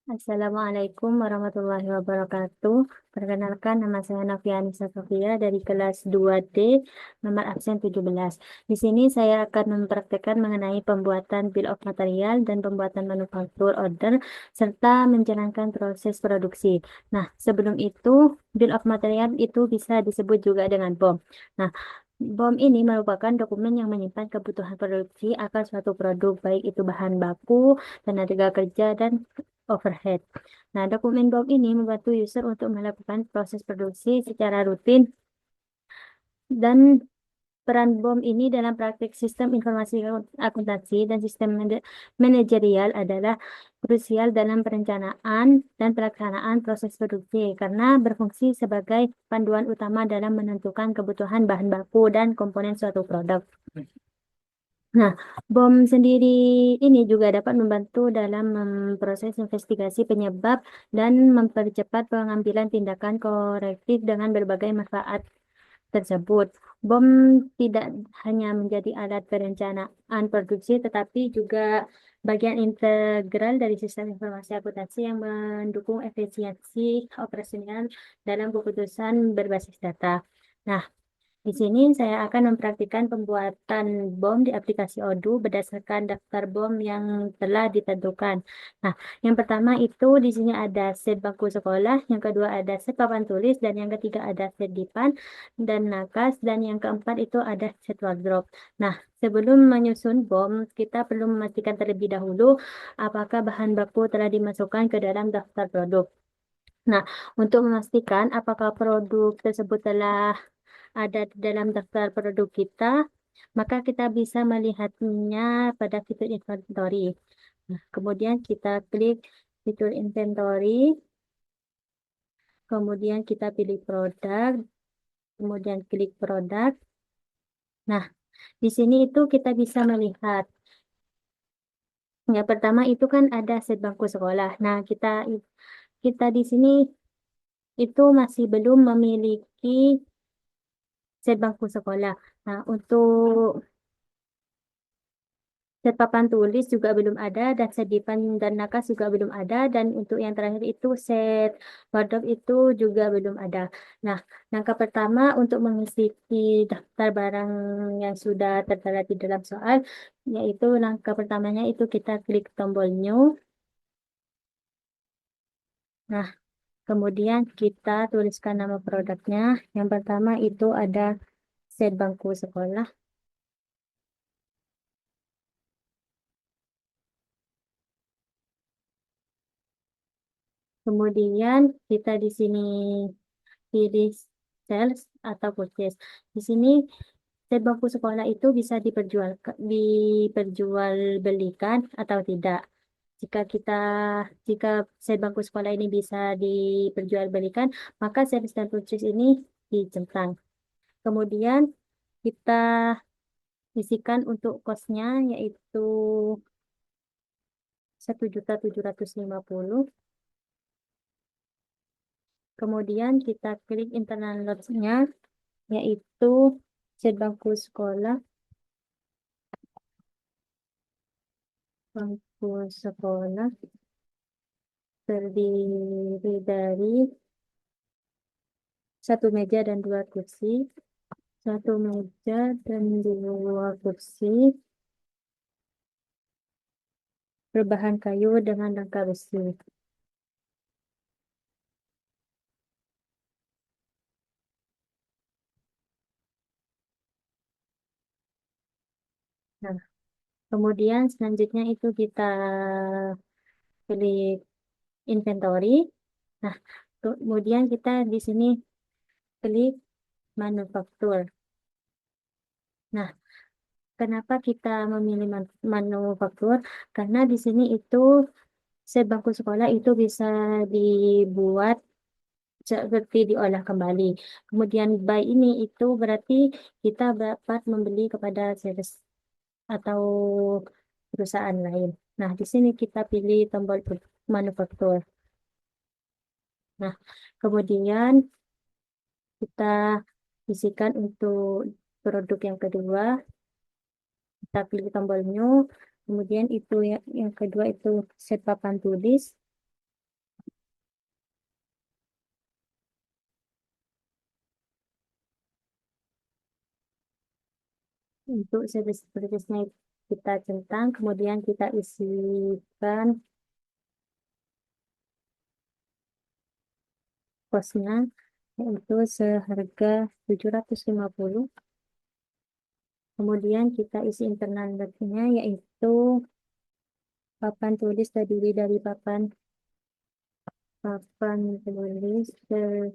Assalamualaikum warahmatullahi wabarakatuh. Perkenalkan, nama saya Novianisa Sofia dari kelas 2D, nomor absen 17. Di sini saya akan mempraktekkan mengenai pembuatan bill of material dan pembuatan manufaktur order, serta menjalankan proses produksi. Nah, sebelum itu, bill of material itu bisa disebut juga dengan BOM. Nah, BOM ini merupakan dokumen yang menyimpan kebutuhan produksi akan suatu produk, baik itu bahan baku, tenaga kerja, dan overhead. Nah, dokumen BOM ini membantu user untuk melakukan proses produksi secara rutin dan peran BOM ini dalam praktik sistem informasi akuntansi dan sistem manajerial adalah krusial dalam perencanaan dan pelaksanaan proses produksi karena berfungsi sebagai panduan utama dalam menentukan kebutuhan bahan baku dan komponen suatu produk. Nah, BOM sendiri ini juga dapat membantu dalam memproses investigasi penyebab dan mempercepat pengambilan tindakan korektif dengan berbagai manfaat tersebut. BOM tidak hanya menjadi alat perencanaan produksi, tetapi juga bagian integral dari sistem informasi akuntansi yang mendukung efisiensi operasional dalam keputusan berbasis data. Nah, di sini saya akan mempraktikkan pembuatan BOM di aplikasi Odoo berdasarkan daftar BOM yang telah ditentukan. Nah, yang pertama itu di sini ada set bangku sekolah, yang kedua ada set papan tulis, dan yang ketiga ada set dipan dan nakas, dan yang keempat itu ada set wardrobe. Nah, sebelum menyusun BOM, kita perlu memastikan terlebih dahulu apakah bahan baku telah dimasukkan ke dalam daftar produk. Nah, untuk memastikan apakah produk tersebut telah ada di dalam daftar produk kita, maka kita bisa melihatnya pada fitur inventory. Nah, kemudian kita klik fitur inventory, kemudian kita pilih produk, kemudian klik produk. Nah, di sini itu kita bisa melihat. Yang pertama itu kan ada set bangku sekolah. Nah, kita di sini itu masih belum memiliki set bangku sekolah. Nah, untuk set papan tulis juga belum ada, dan set dipan dan nakas juga belum ada, dan untuk yang terakhir itu set wardrobe itu juga belum ada. Nah, langkah pertama untuk mengisi daftar barang yang sudah tertera di dalam soal, yaitu langkah pertamanya itu kita klik tombol new. Nah, kemudian kita tuliskan nama produknya. Yang pertama itu ada set bangku sekolah. Kemudian kita di sini pilih sales atau purchase. Di sini set bangku sekolah itu bisa diperjualbelikan atau tidak. Jika set bangku sekolah ini bisa diperjualbelikan, maka sales dan purchase ini dicentang. Kemudian kita isikan untuk kosnya yaitu 1.750.000. Kemudian kita klik internal loss-nya yaitu set bangku sekolah, bangku sekolah terdiri dari satu meja dan dua kursi, satu meja dan dua kursi berbahan kayu dengan rangka besi. Nah, kemudian selanjutnya itu kita klik inventory. Nah, kemudian kita di sini klik manufaktur. Nah, kenapa kita memilih manufaktur? Karena di sini itu set bangku sekolah itu bisa dibuat seperti diolah kembali. Kemudian buy ini itu berarti kita dapat membeli kepada sales atau perusahaan lain. Nah, di sini kita pilih tombol manufaktur. Nah, kemudian kita isikan untuk produk yang kedua, kita klik tombol new. Kemudian itu yang kedua itu set papan tulis. Untuk service-servicenya kita centang, kemudian kita isikan kosnya, yaitu seharga 750. Kemudian kita isi internal note-nya, yaitu papan tulis terdiri dari papan tulis terdiri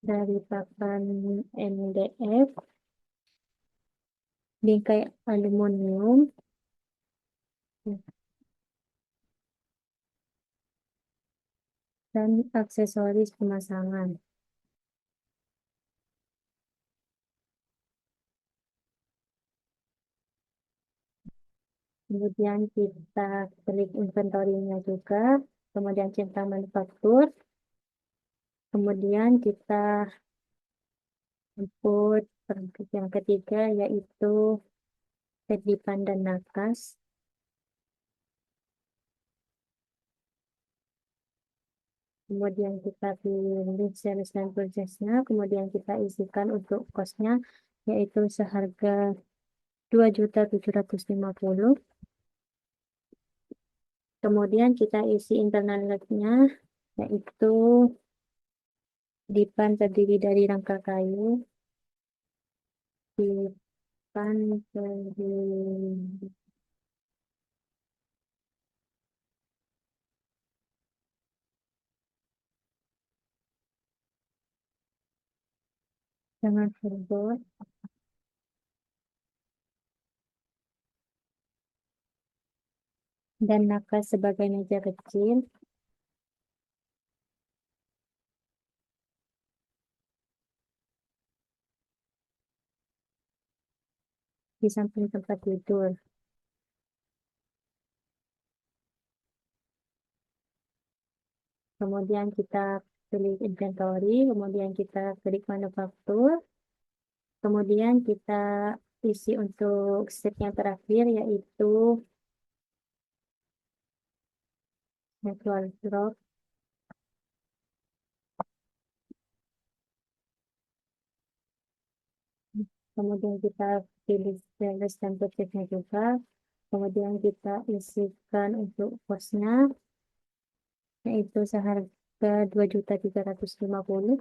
dari papan MDF, bingkai aluminium, dan aksesoris pemasangan. Kemudian kita klik inventory-nya juga, kemudian centang manufaktur, kemudian kita input yang ketiga yaitu kedipan dan nakas. Kemudian kita pilih sales dan purchase-nya, kemudian kita isikan untuk cost-nya yaitu seharga 2.750.000. Kemudian kita isi internal note-nya yaitu dipan terdiri dari rangka kayu, dipan terdiri dengan verbot dan nakas sebagai meja kecil. Di samping tempat tidur. Kemudian kita pilih inventory, kemudian kita klik manufaktur, kemudian kita isi untuk step yang terakhir yaitu natural drop. Kemudian kita pilih sales dan purchase-nya juga. Kemudian kita isikan untuk cost-nya yaitu seharga 2.350.000.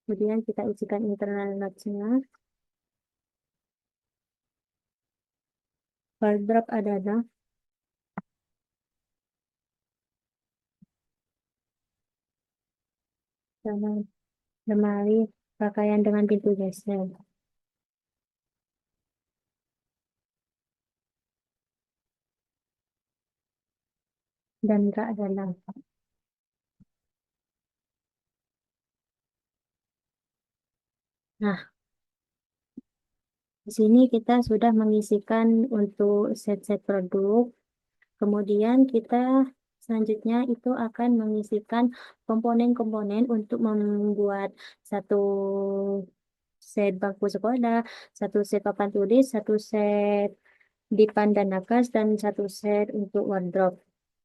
Kemudian kita isikan internal notes-nya. Wardrobe adalah lemari pakaian dengan pintu geser dan rak dalam. Nah, di sini kita sudah mengisikan untuk set-set produk. Kemudian kita selanjutnya itu akan mengisikan komponen-komponen untuk membuat satu set bangku sekolah, satu set papan tulis, satu set dipan dan nakas, dan satu set untuk wardrobe.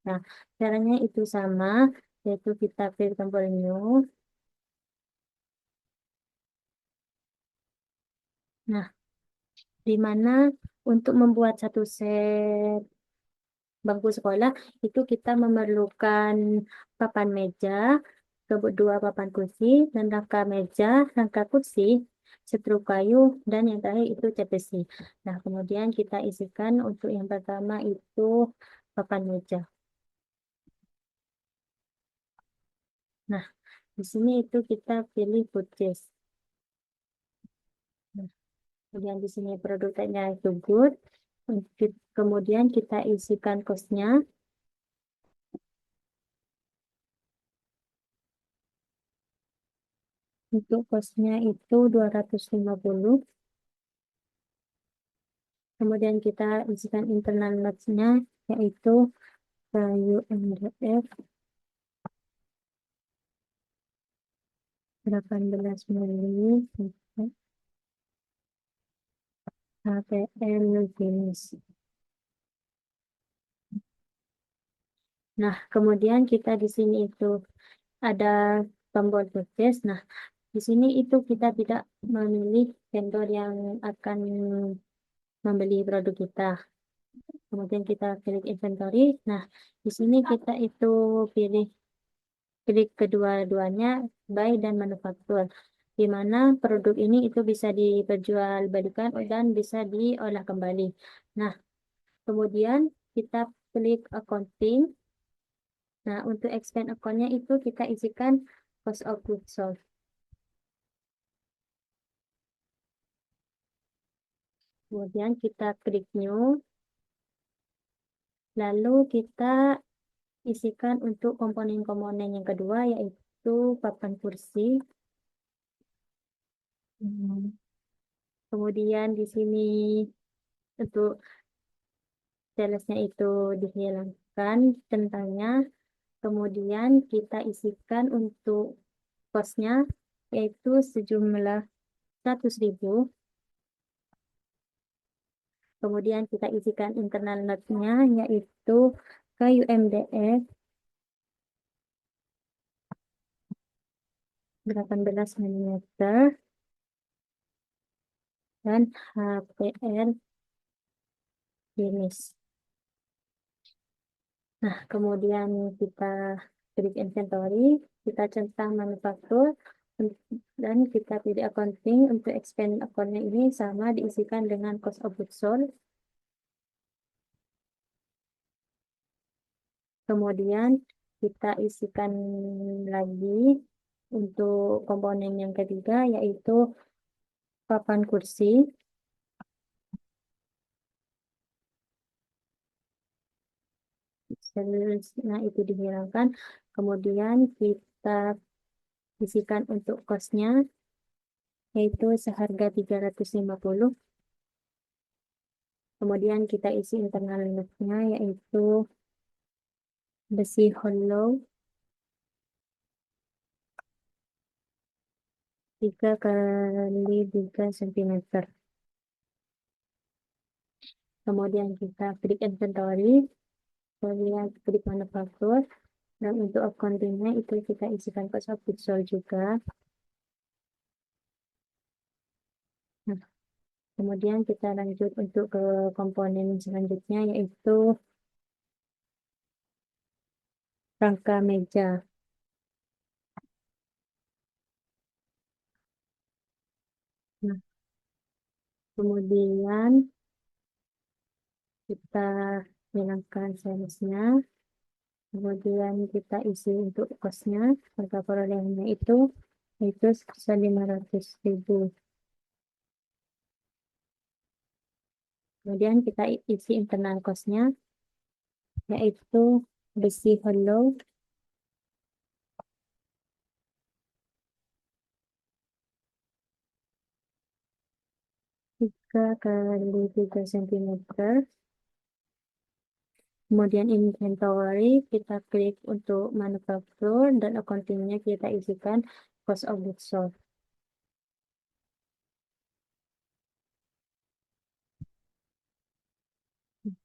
Nah, caranya itu sama, yaitu kita pilih tombol new. Nah, di mana untuk membuat satu set bangku sekolah itu kita memerlukan papan meja, kedua papan kursi, dan rangka meja, rangka kursi, setruk kayu, dan yang terakhir itu cat besi. Nah, kemudian kita isikan untuk yang pertama itu papan meja. Nah, di sini itu kita pilih purchase. Nah, kemudian di sini produk tagnya itu good. Kemudian kita isikan cost-nya. Untuk cost-nya itu 250. Kemudian kita isikan internal notes-nya yaitu kayu MDF 18 mili HPL jenis. Nah, kemudian kita di sini itu ada tombol purchase. Nah, di sini itu kita tidak memilih vendor yang akan membeli produk kita. Kemudian kita klik inventory. Nah, di sini kita itu pilih klik kedua-duanya buy dan manufaktur, di mana produk ini itu bisa diperjualbelikan dan bisa diolah kembali. Nah, kemudian kita klik accounting. Nah, untuk expand account-nya itu kita isikan cost of goods sold. Kemudian kita klik new, lalu kita isikan untuk komponen-komponen yang kedua yaitu papan kursi. Kemudian di sini untuk salesnya itu dihilangkan tentangnya. Kemudian kita isikan untuk costnya yaitu sejumlah 100.000. Kemudian kita isikan internal note-nya yaitu KUMDF 18 mm dan HPR finish. Nah, kemudian kita klik inventory, kita centang manufaktur, dan kita pilih accounting. Untuk expand account-nya ini sama diisikan dengan cost of goods sold. Kemudian kita isikan lagi untuk komponen yang ketiga yaitu papan kursi. Nah, itu dihilangkan. Kemudian kita isikan untuk kosnya yaitu seharga 350. Kemudian kita isi internal note-nya yaitu besi hollow 3 kali 3 cm. Kemudian kita klik inventory, kemudian klik manufaktur, dan untuk accounting-nya itu kita isikan cost of goods sold juga. Nah, kemudian kita lanjut untuk ke komponen selanjutnya yaitu rangka meja. Nah, kemudian kita hilangkan salesnya. Kemudian kita isi untuk kosnya, harga perolehannya itu 500.000. Kemudian kita isi internal kosnya yaitu besi hollow 3 kali 3 cm. Kemudian inventory kita klik untuk manufaktur dan accounting-nya kita isikan cost of goods sold.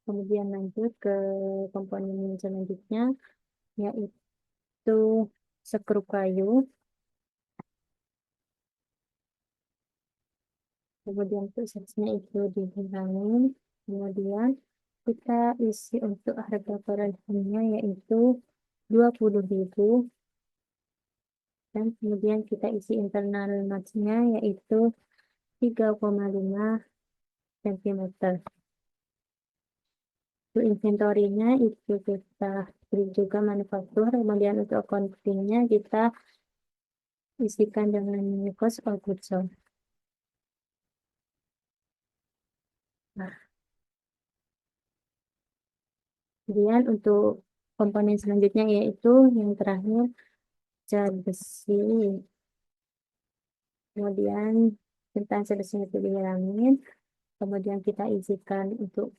Kemudian lanjut ke komponen selanjutnya yaitu skru kayu. Kemudian untuk size-nya itu dihilangin. Kemudian kita isi untuk harga perolehannya yaitu 20.000. Dan kemudian kita isi internal notes-nya yaitu 3,5 cm. Untuk inventory-nya itu kita beri juga manufaktur. Kemudian untuk accounting-nya kita isikan dengan cost of goods sold. Nah, kemudian untuk komponen selanjutnya yaitu yang terakhir cat besi. Kemudian tentang selesai itu dihilangin. Kemudian kita isikan untuk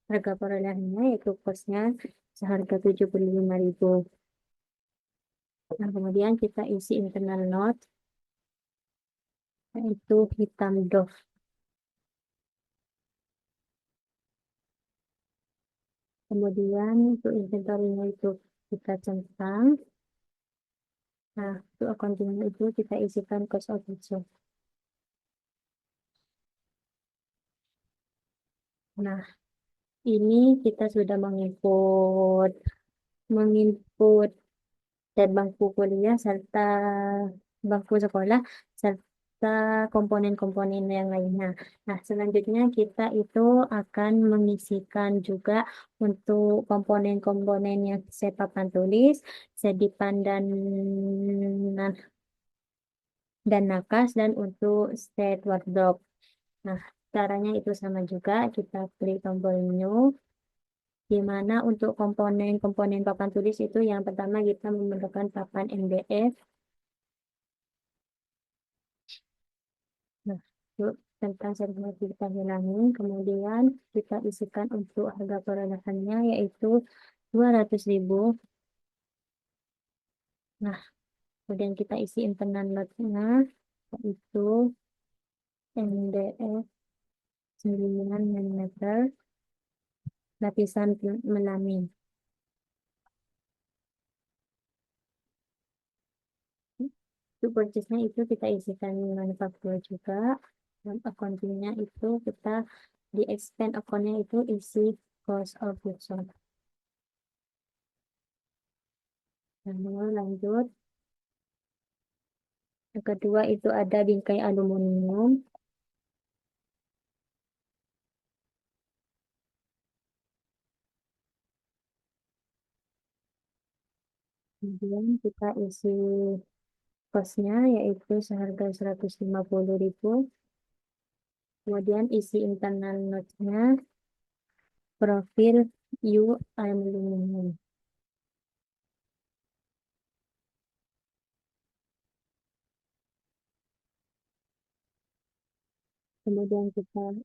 harga perolehannya yaitu kosnya seharga 75.000. Nah, kemudian kita isi internal note yaitu hitam doff. Kemudian untuk inventory-nya itu kita centang. Nah, untuk accounting itu kita isikan cost of goods sold. Nah, ini kita sudah menginput dan bangku kuliah serta bangku sekolah serta komponen-komponen yang lainnya. Nah, selanjutnya kita itu akan mengisikan juga untuk komponen-komponen yang saya papan tulis, sedipan dan nakas dan untuk set wardrobe. Nah, caranya itu sama juga, kita klik tombol new, di mana untuk komponen-komponen papan tulis itu yang pertama kita memerlukan papan MDF. Nah, yuk, tentang sertifikat kita hilangin, kemudian kita isikan untuk harga perolehannya yaitu 200.000. Nah, kemudian kita isi internal lotnya yaitu MDF 9 mm lapisan melamin. Untuk purchase-nya itu kita isikan manufaktur juga. Dan accounting-nya itu kita di expand account-nya itu isi cost of goods sold. Lalu lanjut. Yang kedua itu ada bingkai aluminium. Kemudian kita isi cost-nya yaitu seharga 150.000. Kemudian isi internal note-nya profil U aluminium. Kemudian kita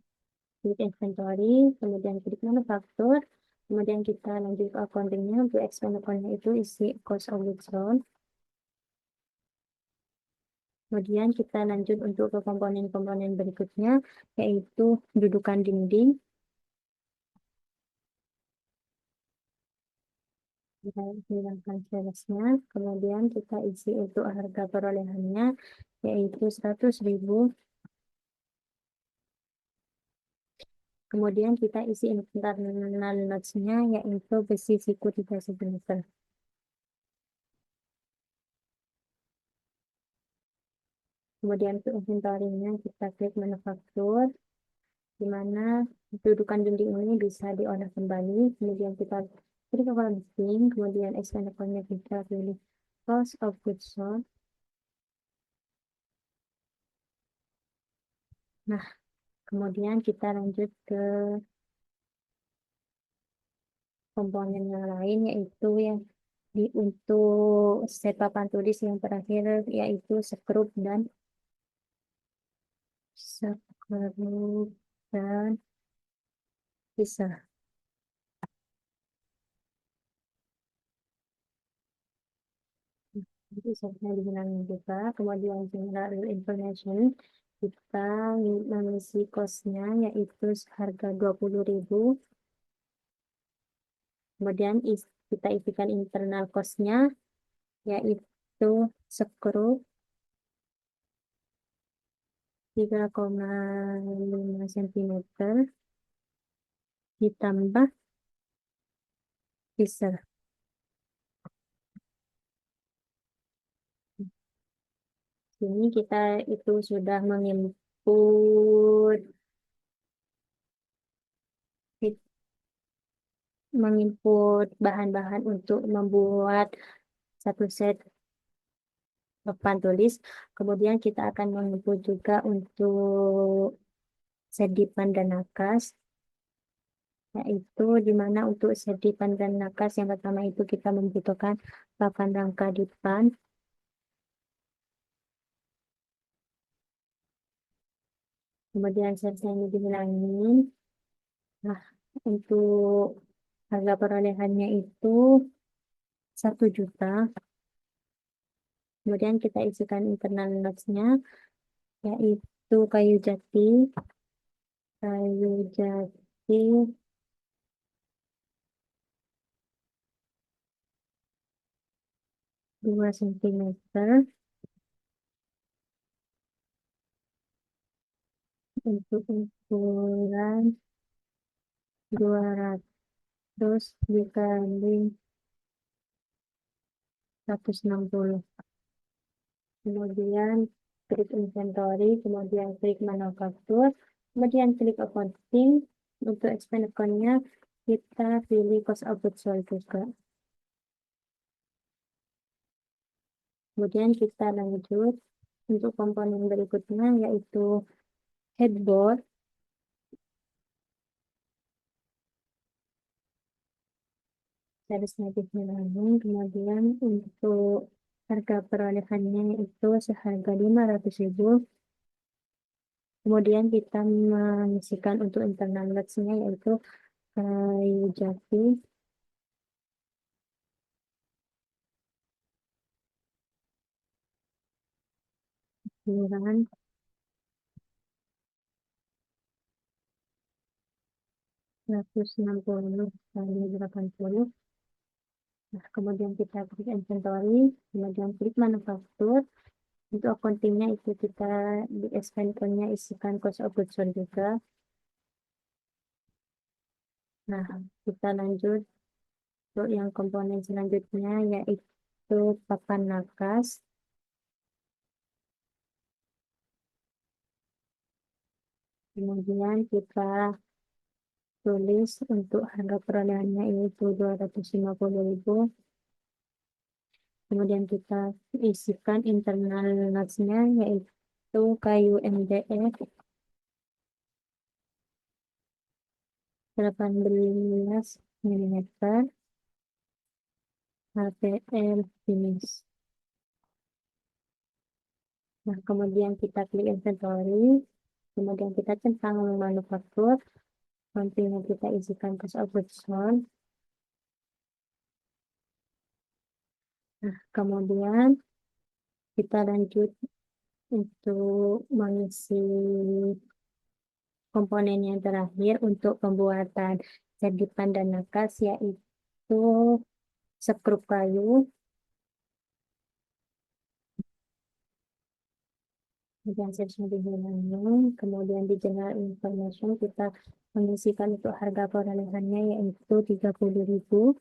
klik inventory, kemudian klik manufaktur, kemudian kita lanjut ke accounting-nya. Untuk expand account-nya itu isi cost of goods sold. Kemudian kita lanjut untuk ke komponen-komponen berikutnya, yaitu dudukan dinding. Kita hilangkan salesnya, kemudian kita isi untuk harga perolehannya, yaitu 100.000. Kemudian kita isi internal notes-nya, yaitu besi siku 3 cm. Kemudian untuk inventory-nya kita klik manufaktur, di mana dudukan dinding ini bisa diolah kembali. Kemudian kita klik column listing, kemudian expand account-nya kita pilih cost of goods sold. Nah, kemudian kita lanjut ke komponen yang lain, yaitu yang untuk set papan tulis yang terakhir, yaitu skrup dan pisah. Itu saya dibilang juga. Kemudian general information, kita mengisi cost-nya yaitu harga 20.000. Kemudian kita isikan internal cost-nya yaitu skrup 3,5 cm ditambah pisah. Ini kita itu sudah menginput bahan-bahan untuk membuat satu set papan tulis. Kemudian kita akan menginput juga untuk sedipan dan nakas, yaitu di mana untuk sedipan dan nakas yang pertama itu kita membutuhkan papan rangka dipan. Kemudian selesai ini dihilangin. Nah, untuk harga perolehannya itu 1 juta. Kemudian kita isikan internal notes-nya, yaitu kayu jati, 2 cm untuk ukuran 200 dikali 160. Kemudian klik inventory, kemudian klik manufaktur, kemudian klik accounting. Untuk expand account-nya kita pilih cost of goods sold juga. Kemudian kita lanjut untuk komponen berikutnya yaitu headboard. Garis motifnya langsung. Kemudian untuk harga perolehannya itu seharga 500.000. Kemudian kita mengisikan untuk internal luxnya yaitu kayu jati ukuran 160 kali 80. Nah, kemudian kita klik inventory, kemudian klik manufaktur. Untuk accountingnya itu kita di expense-nya isikan cost of goods sold juga. Nah, kita lanjut untuk yang komponen selanjutnya yaitu papan nakas. Kemudian kita tulis untuk harga perolehannya yaitu 250.000. Kemudian kita isikan internal nutsnya yaitu kayu MDF 18 mm HPL finish. Nah, kemudian kita klik inventory, kemudian kita centang manufaktur, nantinya kita isikan cost of goods sold. Nah, kemudian kita lanjut untuk mengisi komponen yang terakhir untuk pembuatan sedipan dan nakas yaitu sekrup kayu. Kemudian searchnya dihilangkan, kemudian di general information kita mengisikan untuk harga perolehannya yaitu 30.000.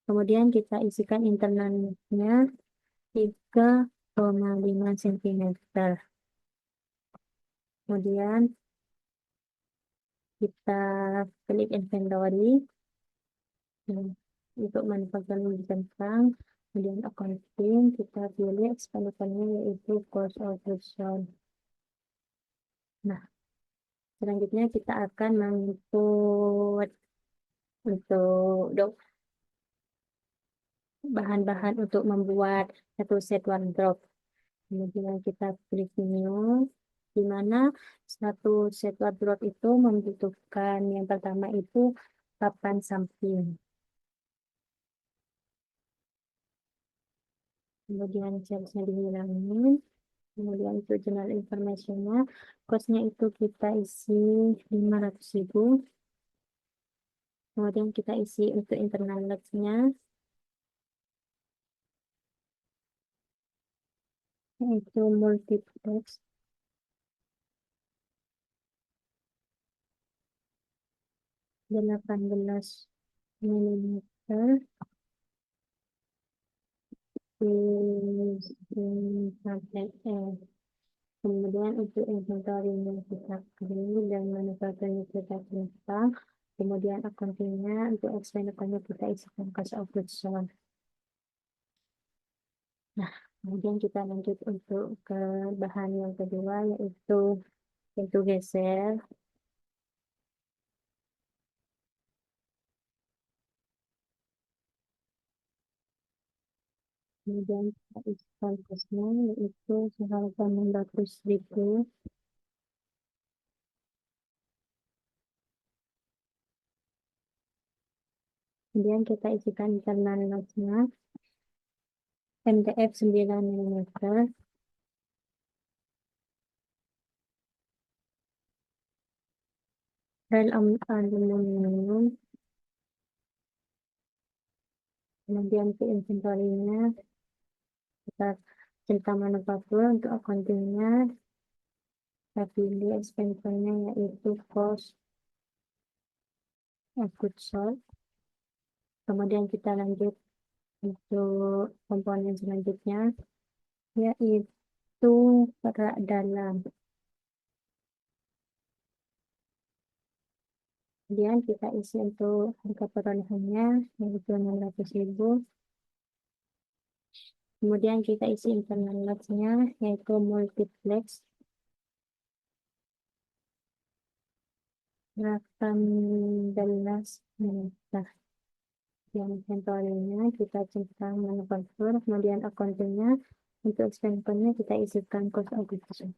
Kemudian kita isikan internalnya 3,5 cm. Kemudian kita klik inventory. Nah, untuk manufaktur centang, kemudian accounting kita pilih expenditure-nya yaitu cost of goods sold. Nah, selanjutnya kita akan menginput untuk bahan-bahan untuk membuat satu set wardrobe. Kemudian kita klik new, di mana satu set wardrobe itu membutuhkan yang pertama itu papan samping. Kemudian salesnya dihilangin. Kemudian itu general information-nya, cost-nya itu kita isi 500.000. Kemudian kita isi untuk internal logs-nya, yaitu multiplex 18 mm sampai kemudian untuk inventory-nya kita klik dan manufakturnya kita centang. Kemudian accounting-nya untuk expenditure-nya kita isikan cost of goods sold. Nah, kemudian kita lanjut untuk ke bahan yang kedua yaitu pintu geser. Kemudian kita isikan cost-nya yaitu seharga 600.000. Kemudian kita isikan internal loss-nya MDF 9 mm. Rel aluminium Kemudian ke inventory-nya, kita centang manufaktur. Untuk accounting-nya, kita pilih expenditure-nya yaitu cost of goods sold. Kemudian kita lanjut untuk komponen selanjutnya, yaitu perak dalam. Kemudian kita isi untuk harga perolehannya yaitu 600.000. Kemudian kita isi internal loss-nya yaitu multiplex 18 menit. Yang inventory-nya kita centang manufaktur, kemudian accounting-nya untuk expense-nya kita isikan cost of goods sold.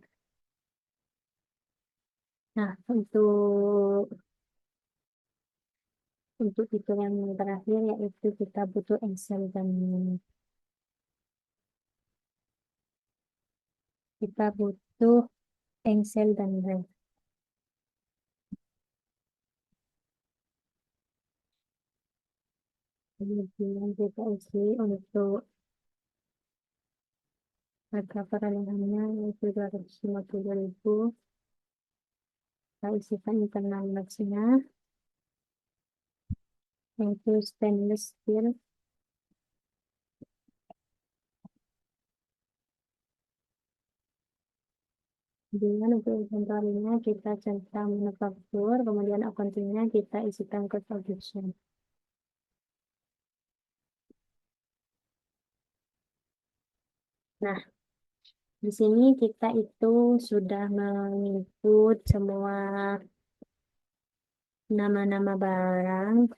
Nah, untuk fitur yang terakhir yaitu kita butuh Excel dan kita butuh Excel dan Word. Kemudian kita isi untuk harga perolehannya yaitu 250.000. Kita isikan internal loss-nya yaitu stainless steel. Kemudian untuk inventory-nya kita centang manufaktur, kemudian accounting-nya kita isikan ke production. Nah, di sini kita itu sudah menginput semua nama-nama barang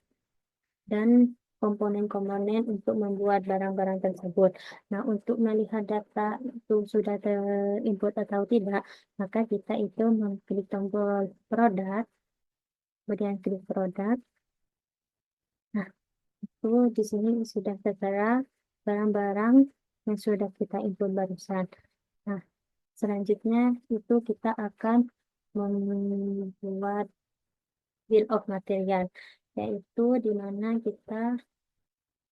dan komponen-komponen untuk membuat barang-barang tersebut. Nah, untuk melihat data itu sudah terinput atau tidak, maka kita itu mengklik tombol produk, kemudian klik produk. Nah, itu di sini sudah tertera barang-barang yang sudah kita input barusan. Nah, selanjutnya itu kita akan membuat bill of material, yaitu di mana kita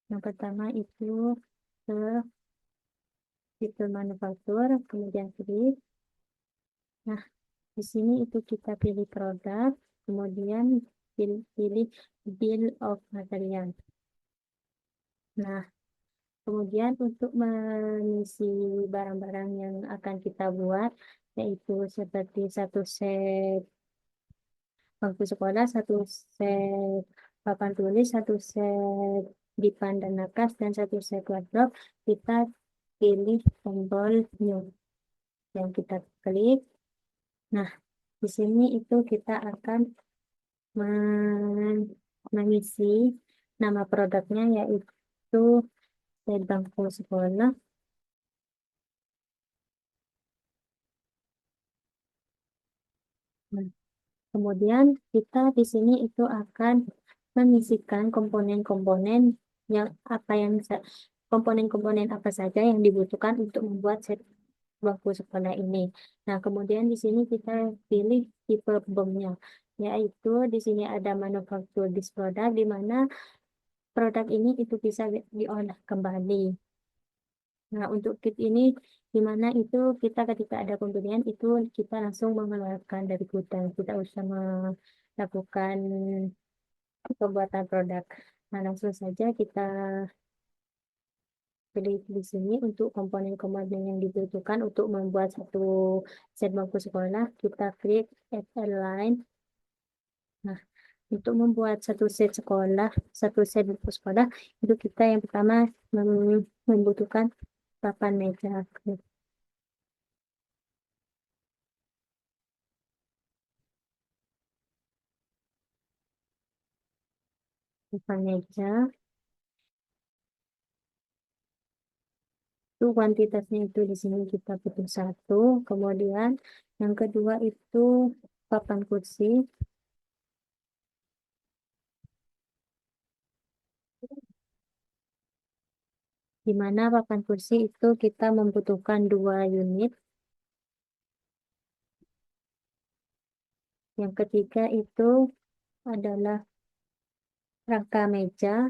yang pertama itu ke fitur manufaktur, kemudian klik. Nah, di sini itu kita pilih produk, kemudian pilih bill of material. Nah, kemudian untuk mengisi barang-barang yang akan kita buat, yaitu seperti satu set bangku sekolah, satu set papan tulis, satu set dipan dan nakas, dan satu set wardrobe, kita pilih tombol new yang kita klik. Nah, di sini itu kita akan mengisi nama produknya yaitu set bangku sekolah. Nah, kemudian kita di sini itu akan mengisikan komponen-komponen yang komponen-komponen apa saja yang dibutuhkan untuk membuat set bangku sekolah ini. Nah, kemudian di sini kita pilih tipe BOM-nya, yaitu di sini ada manufaktur this product, di mana produk ini itu bisa diolah kembali. Nah, untuk kit ini di mana itu kita ketika ada pembelian itu kita langsung mengeluarkan dari gudang, kita usah melakukan pembuatan produk. Nah, langsung saja kita pilih di sini untuk komponen-komponen yang dibutuhkan untuk membuat satu set bangku sekolah, kita klik add align. Nah, untuk membuat satu set bangku sekolah, itu kita yang pertama membutuhkan papan meja. Klik papan meja. Itu kuantitasnya itu di sini kita butuh satu. Kemudian yang kedua itu papan kursi, di mana papan kursi itu kita membutuhkan 2 unit. Yang ketiga itu adalah rangka meja.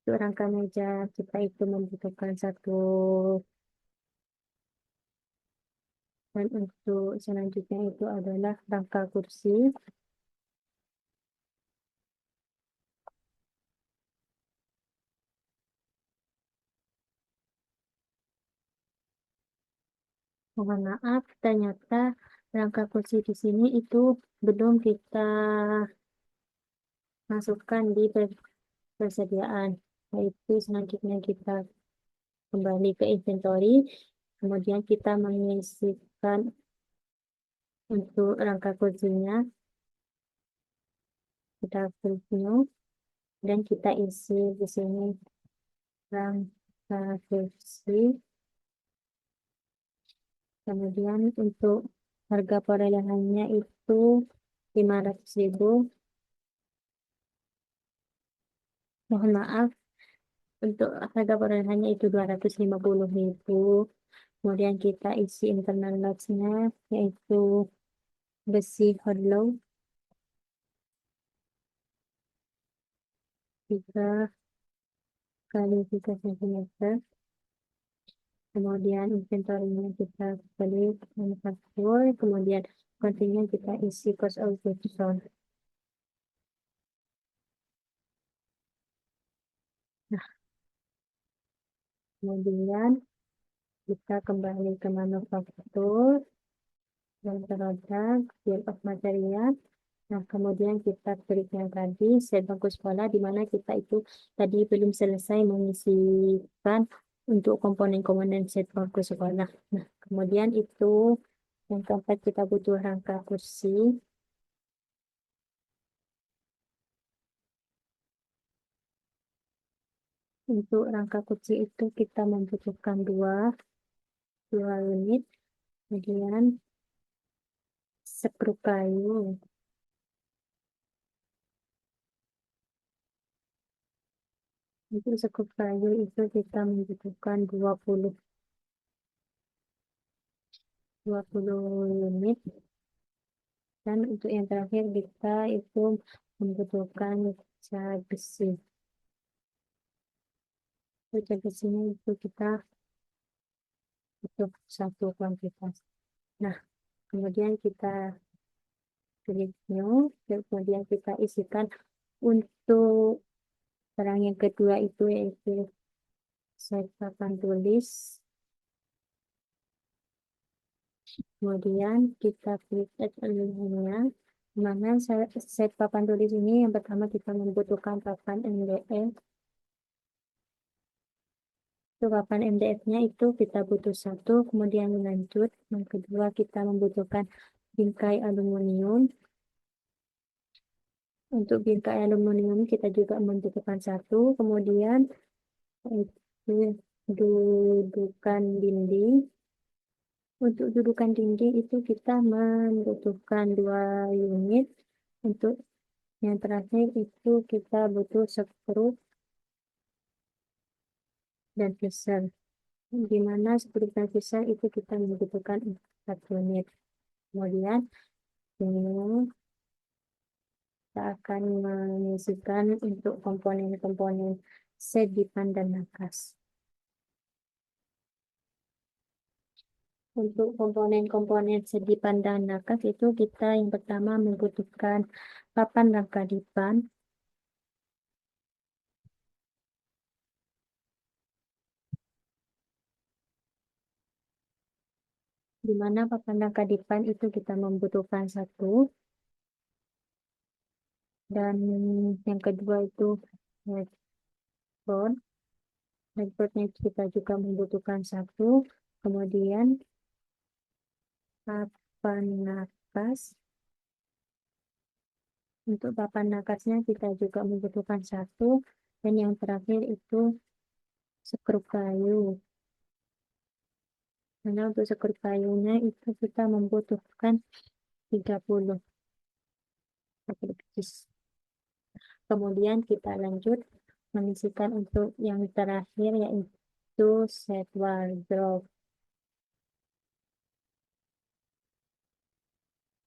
Untuk rangka meja kita itu membutuhkan satu, dan untuk selanjutnya itu adalah rangka kursi. Mohon maaf, ternyata rangka kursi di sini itu belum kita masukkan di persediaan. Yaitu selanjutnya kita kembali ke inventory, kemudian kita mengisikan untuk rangka kursinya, kita klik new, dan kita isi di sini rangka kursi. Kemudian untuk harga perolehannya itu 500.000. Mohon maaf, untuk harga perolehannya itu 250.000. Kemudian kita isi internal lots-nya, yaitu besi hollow 3 kali 3 cm. Kemudian inventory-nya kita beli manufaktur, kemudian kontingen kita isi cost of goods sold. Nah, kemudian kita kembali ke manufaktur dan produk, bill of material. Nah, kemudian kita klik yang tadi, set bangku sekolah, di mana kita itu tadi belum selesai mengisikan untuk komponen-komponen set bangku sekolah. Nah, kemudian itu yang keempat kita butuh rangka kursi. Untuk rangka kursi itu kita membutuhkan dua unit, kemudian skru kayu. Untuk skru kayu itu kita membutuhkan 20 unit. Dan untuk yang terakhir kita itu membutuhkan cat besi. Untuk cat besinya itu kita butuh satu kuantitas. Nah, kemudian kita klik new, dan kemudian kita isikan untuk barang yang kedua itu yaitu set papan tulis. Kemudian kita klik add aluminnya. Mana set papan tulis ini yang pertama kita membutuhkan papan MDF. Untuk papan MDF-nya itu kita butuh satu, kemudian lanjut. Yang kedua kita membutuhkan bingkai aluminium. Untuk bingkai aluminium kita juga membutuhkan satu, kemudian itu dudukan dinding. Untuk dudukan dinding itu kita membutuhkan 2 unit. Untuk yang terakhir itu kita butuh skru dan pisau. Di mana skru dan pisau itu kita membutuhkan 4 unit. Kemudian ini kita akan mengisikan untuk komponen-komponen sedipan dan nakas. Untuk komponen-komponen sedipan dan nakas itu kita yang pertama membutuhkan papan rangka dipan, di mana papan rangka dipan itu kita membutuhkan satu, dan yang kedua itu headboard. Headboardnya kita juga membutuhkan satu, kemudian papan nakas. Untuk papan nakasnya kita juga membutuhkan satu, dan yang terakhir itu skru kayu. Karena untuk skru kayunya itu kita membutuhkan 30 piece. Kemudian kita lanjut mengisikan untuk yang terakhir yaitu set wardrobe.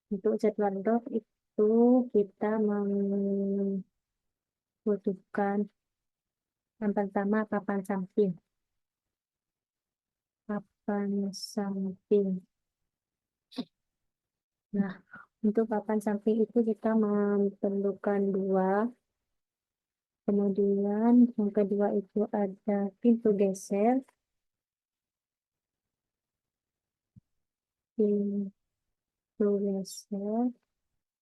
Untuk set wardrobe itu kita membutuhkan Yang pertama, papan samping. Papan samping. Nah, untuk papan samping itu kita memerlukan dua. Kemudian yang kedua itu ada pintu geser. Pintu geser.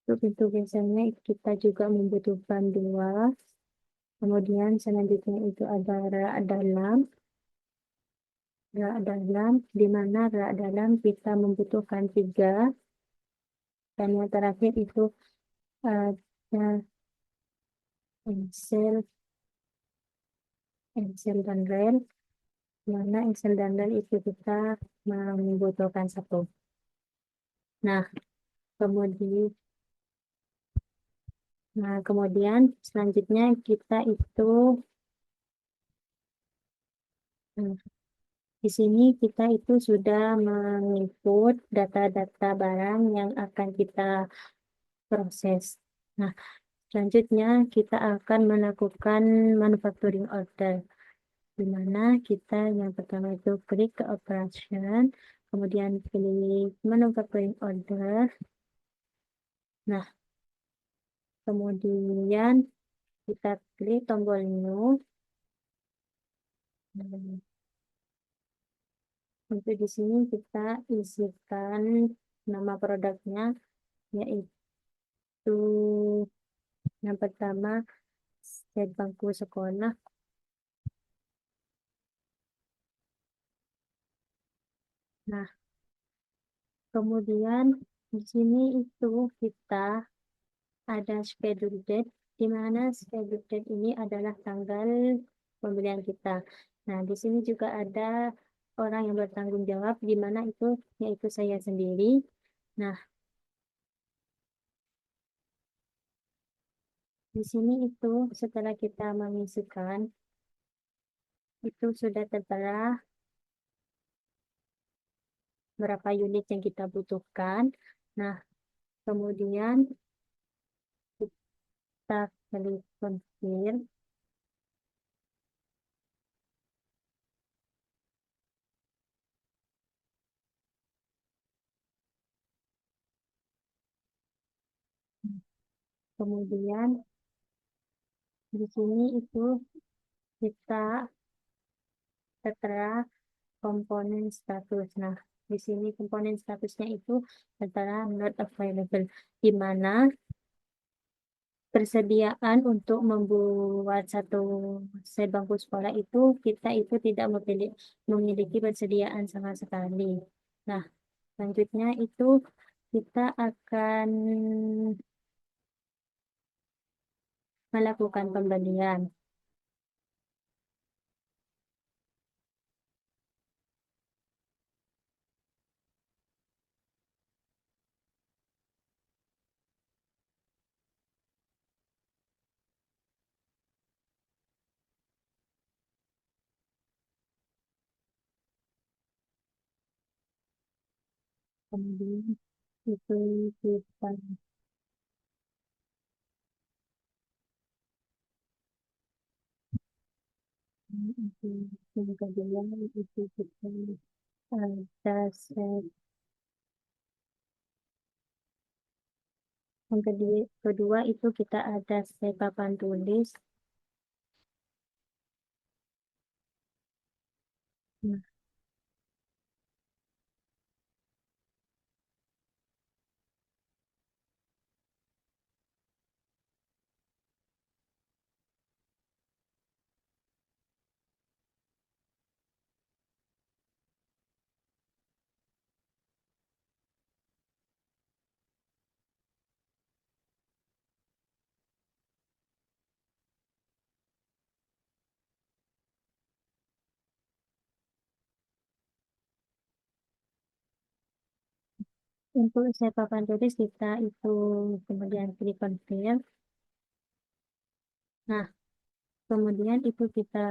Untuk pintu gesernya kita juga membutuhkan dua. Kemudian selanjutnya itu ada rak dalam. Rak dalam, di mana rak dalam kita membutuhkan tiga. Dan yang terakhir itu ada engsel, engsel dan rel. Di mana engsel dan rel itu kita membutuhkan satu. Nah, kemudian, kemudian selanjutnya kita itu hmm, di sini kita itu sudah menginput data-data barang yang akan kita proses. Nah, selanjutnya kita akan melakukan manufacturing order, di mana kita yang pertama itu klik ke operation, kemudian pilih manufacturing order. Nah, kemudian kita klik tombol new. Nah, untuk di sini kita isikan nama produknya, yaitu yang pertama set bangku sekolah. Nah, kemudian di sini itu kita ada schedule date, di mana schedule date ini adalah tanggal pembelian kita. Nah, di sini juga ada orang yang bertanggung jawab, di mana itu yaitu saya sendiri. Nah, di sini itu setelah kita mengisikan, itu sudah tertera berapa unit yang kita butuhkan. Nah, kemudian kita klik confirm. Kemudian di sini itu kita tertera komponen status. Nah, di sini komponen statusnya itu tertera not available, di mana persediaan untuk membuat satu set bangku sekolah itu kita itu tidak memiliki persediaan sama sekali. Nah, selanjutnya itu kita akan melakukan pembelian. Kemudian itu kita itu yang kedua itu kita ada set, yang kedua itu kita ada set papan tulis. Nah, untuk set papan tulis kita itu kemudian klik confirm. Nah, kemudian itu kita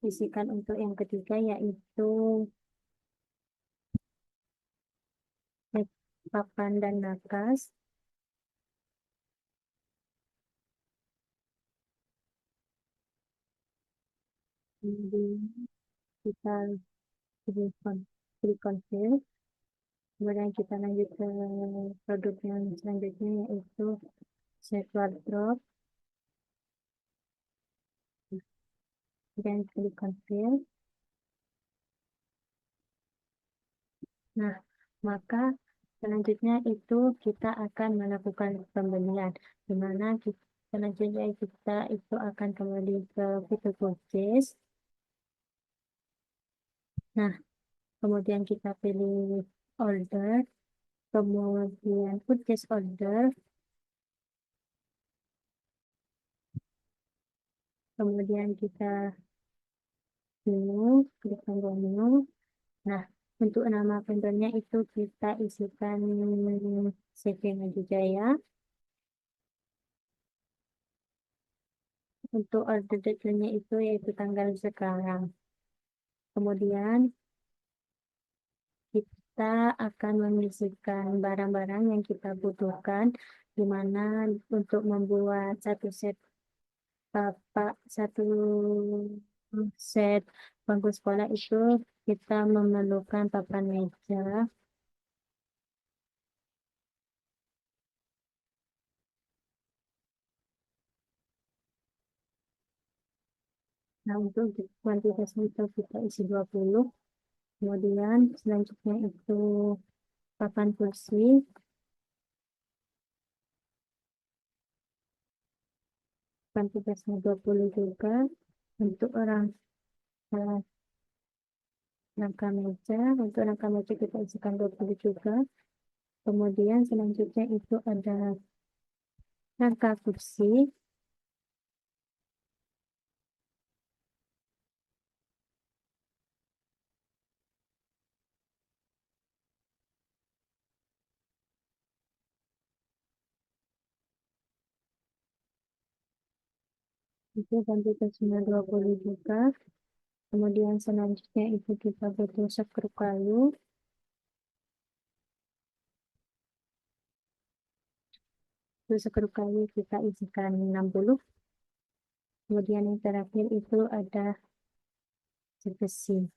isikan untuk yang ketiga, yaitu set papan dan nakas. Kemudian kita pilih pilih config. Kemudian kita lanjut ke produk yang selanjutnya yaitu set wardrobe dan pilih config. Nah, maka selanjutnya itu kita akan melakukan pembelian, di mana selanjutnya kita itu akan kembali ke fitur purchase. Nah, kemudian kita pilih order, kemudian purchase order, kemudian kita klik tombol menu. Nah, untuk nama vendornya itu kita isikan CV Jaya. Untuk order detailnya itu yaitu tanggal sekarang. Kemudian kita akan memisikan barang-barang yang kita butuhkan, di mana untuk membuat satu set bangku sekolah itu kita memerlukan papan meja. Nah, untuk kuantitasnya itu kita isi 20. Kemudian selanjutnya itu papan kursi, kuantitasnya 20 juga. Untuk eh, untuk rangka meja kita isikan 20 juga. Kemudian selanjutnya itu ada rangka kursi. Itu kuantitasnya 20 juga. Kemudian selanjutnya itu kita butuh sekrup kayu. Terus sekrup kayu kita isikan 60. Kemudian yang terakhir itu ada cat besi.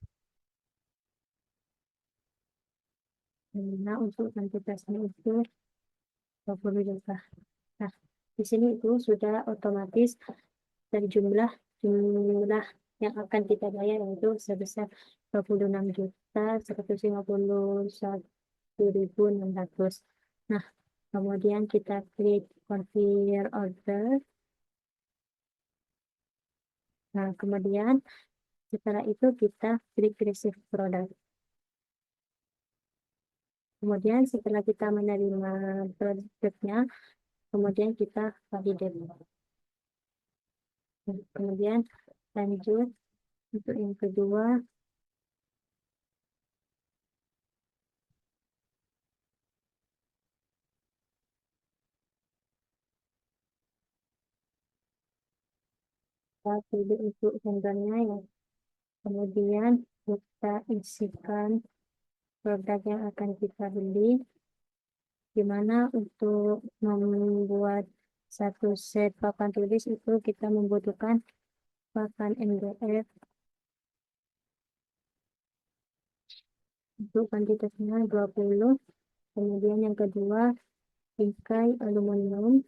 Nah, untuk kuantitasnya itu 20 juga. Nah, di sini itu sudah otomatis dari jumlah yang akan kita bayar yaitu sebesar 26.151.600. Nah, kemudian kita klik confirm order. Nah, kemudian setelah itu kita klik receive product. Kemudian setelah kita menerima produknya, kemudian kita validate. Kemudian lanjut untuk yang kedua, kita pilih untuk vendornya ya. Kemudian kita isikan produk yang akan kita beli, di mana untuk membuat satu set papan tulis itu kita membutuhkan papan MDF. Untuk kuantitasnya 20. Kemudian yang kedua, bingkai aluminium.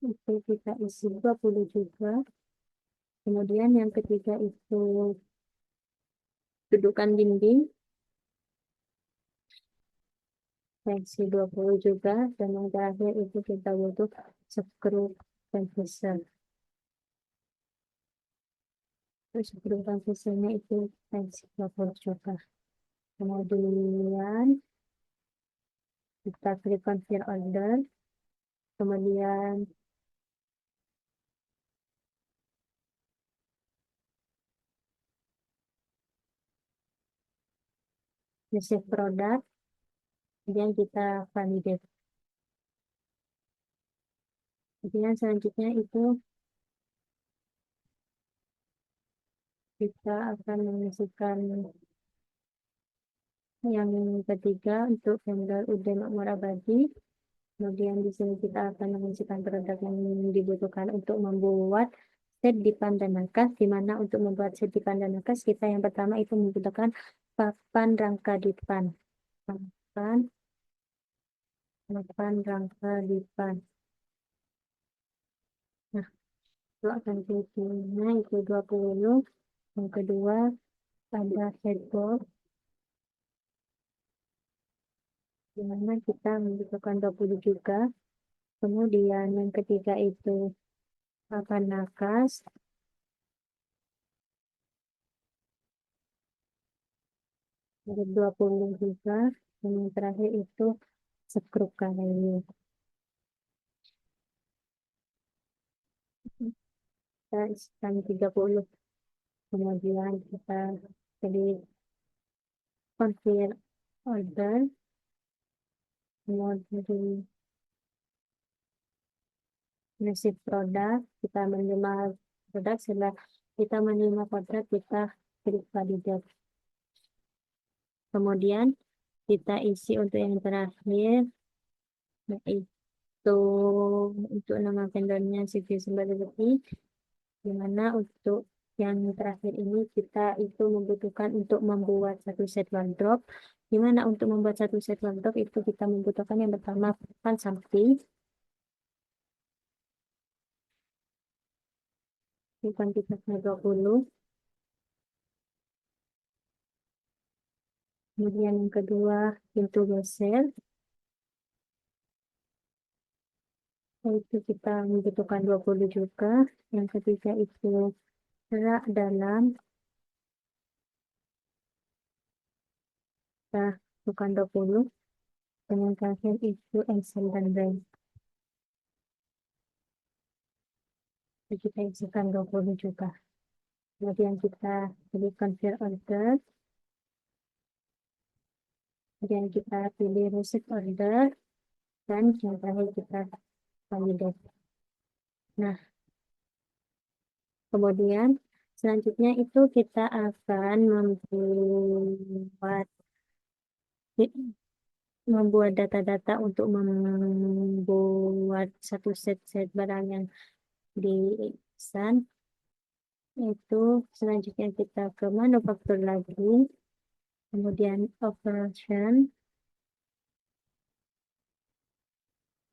Itu kita isi 20 juga. Kemudian yang ketiga itu dudukan dinding. Seksi 20 juga. Dan yang terakhir itu kita butuh skru dan pisau. Terus skru pisaunya itu seksi 20 juga. Kemudian kita klik confirm order. Kemudian receive produk. Kemudian kita validate. Kemudian selanjutnya itu kita akan mengisikan yang ketiga untuk vendor UD Makmur Abadi. Kemudian di sini kita akan mengisikan produk yang dibutuhkan untuk membuat set dipan dan nakas, di mana untuk membuat set dipan dan nakas kita yang pertama itu membutuhkan papan rangka dipan. Papan, papan rangka dipan. Nah, itu akan jadinya itu 20. Yang kedua ada headboard, di mana kita membutuhkan 20 juga. Kemudian yang ketiga itu papan nakas, ada 20 juga. Dan yang terakhir itu sekrup kayu. Kita isikan 30. Kemudian kita pilih confirm order. Kemudian receive produk. Kita menerima produk. Setelah kita menerima produk, kita klik validate. Kemudian kita isi untuk yang terakhir, yaitu untuk nama vendornya CV Sembari Lebih, di mana untuk yang terakhir ini kita itu membutuhkan untuk membuat satu set wardrobe, di mana untuk membuat satu set wardrobe itu kita membutuhkan yang pertama papan samping, ini kuantitasnya 20. Kemudian yang kedua pintu geser, itu kita membutuhkan 20 juga. Yang ketiga itu rak dalam, kita bukan 20. Dan yang terakhir itu engsel dan rem. Jadi kita isikan 20 juga. Kemudian kita pilih confirm order. Kemudian kita pilih receipt order. Dan yang terakhir kita validate. Nah, kemudian selanjutnya itu kita akan membuat data-data untuk membuat satu set-set barang yang dipesan. Itu selanjutnya kita ke manufaktur lagi, kemudian operation,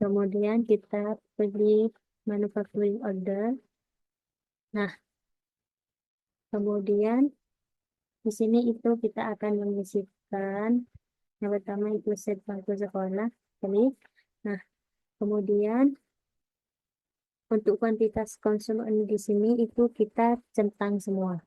kemudian kita pilih manufacturing order. Nah, kemudian di sini itu kita akan mengisikan yang pertama itu set bangku sekolah, pilih. Nah, kemudian untuk kuantitas konsumen di sini itu kita centang semua.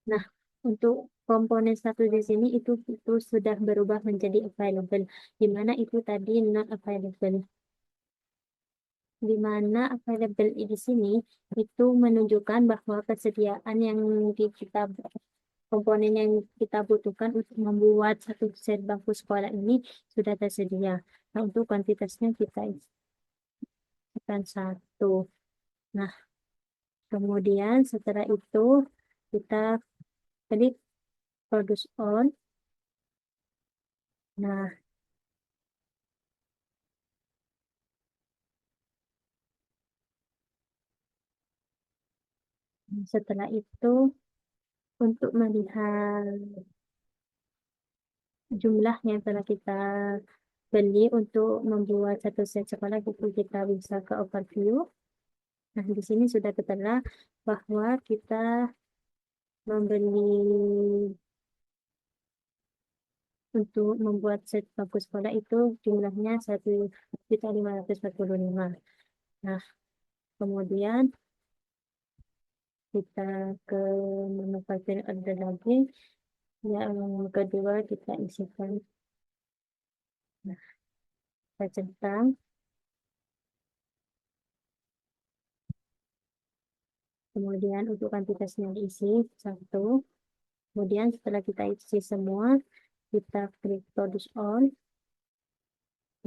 Nah, untuk komponen satu di sini itu sudah berubah menjadi available, di mana itu tadi not available. Di mana available di sini itu menunjukkan bahwa kesediaan yang kita komponen yang kita butuhkan untuk membuat satu set bangku sekolah ini sudah tersedia. Nah, untuk kuantitasnya kita isikan satu. Nah, kemudian setelah itu kita klik produce on. Nah, setelah itu untuk melihat jumlah yang telah kita beli untuk membuat satu set sekolah itu kita bisa ke overview. Nah, di sini sudah tertera bahwa kita membeli untuk membuat set bangku sekolah itu jumlahnya 1.545.000. Nah, kemudian kita ke manufacturing order lagi. Yang kedua kita isikan, nah, kita centang. Kemudian untuk kuantitasnya diisi satu. Kemudian setelah kita isi semua, kita klik produce all.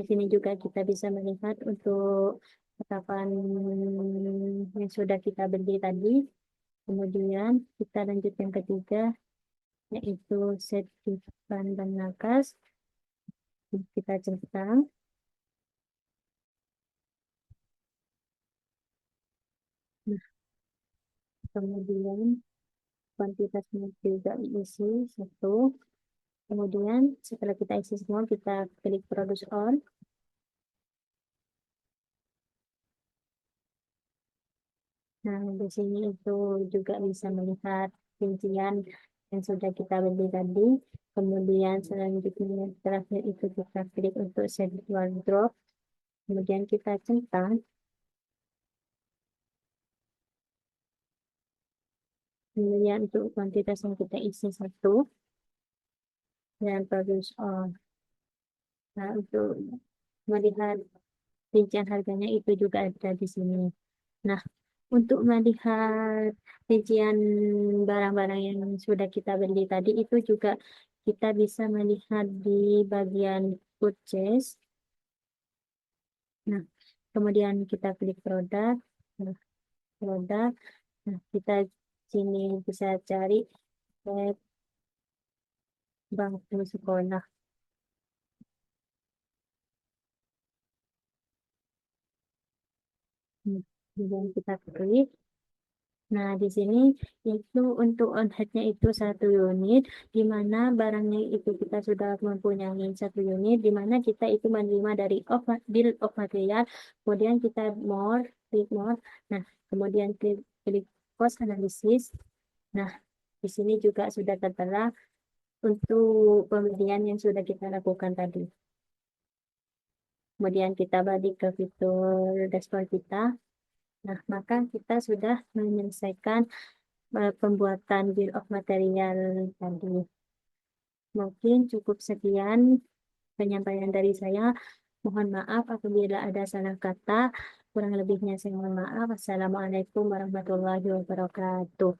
Di sini juga kita bisa melihat untuk ketetapan yang sudah kita beli tadi. Kemudian kita lanjut yang ketiga, yaitu set dipan dan nakas. Kita centang. Nah, kemudian kuantitasnya juga diisi satu. Kemudian setelah kita isi semua, kita klik produce on. Nah, di sini itu juga bisa melihat rincian yang sudah kita beli tadi. Kemudian selanjutnya terakhir itu kita klik untuk set wardrobe. Kemudian kita centang. Kemudian untuk kuantitas yang kita isi satu dan produce on. Nah, untuk melihat rincian harganya itu juga ada di sini. Nah, untuk melihat rincian barang-barang yang sudah kita beli tadi itu juga kita bisa melihat di bagian purchase. Nah, kemudian kita klik produk. Nah, produk. Nah, kita sini bisa cari web bangku sekolah. Hmm, kemudian kita klik. Nah, di sini itu untuk on-headnya itu satu unit, di mana barangnya itu kita sudah mempunyai satu unit, di mana kita itu menerima dari bill of material, kemudian kita more, klik more, nah, kemudian klik cost analysis. Nah, di sini juga sudah tertera untuk pembelian yang sudah kita lakukan tadi. Kemudian kita balik ke fitur dashboard kita. Nah, maka kita sudah menyelesaikan pembuatan bill of material tadi. Mungkin cukup sekian penyampaian dari saya. Mohon maaf apabila ada salah kata. Kurang lebihnya saya mohon maaf. Assalamualaikum warahmatullahi wabarakatuh.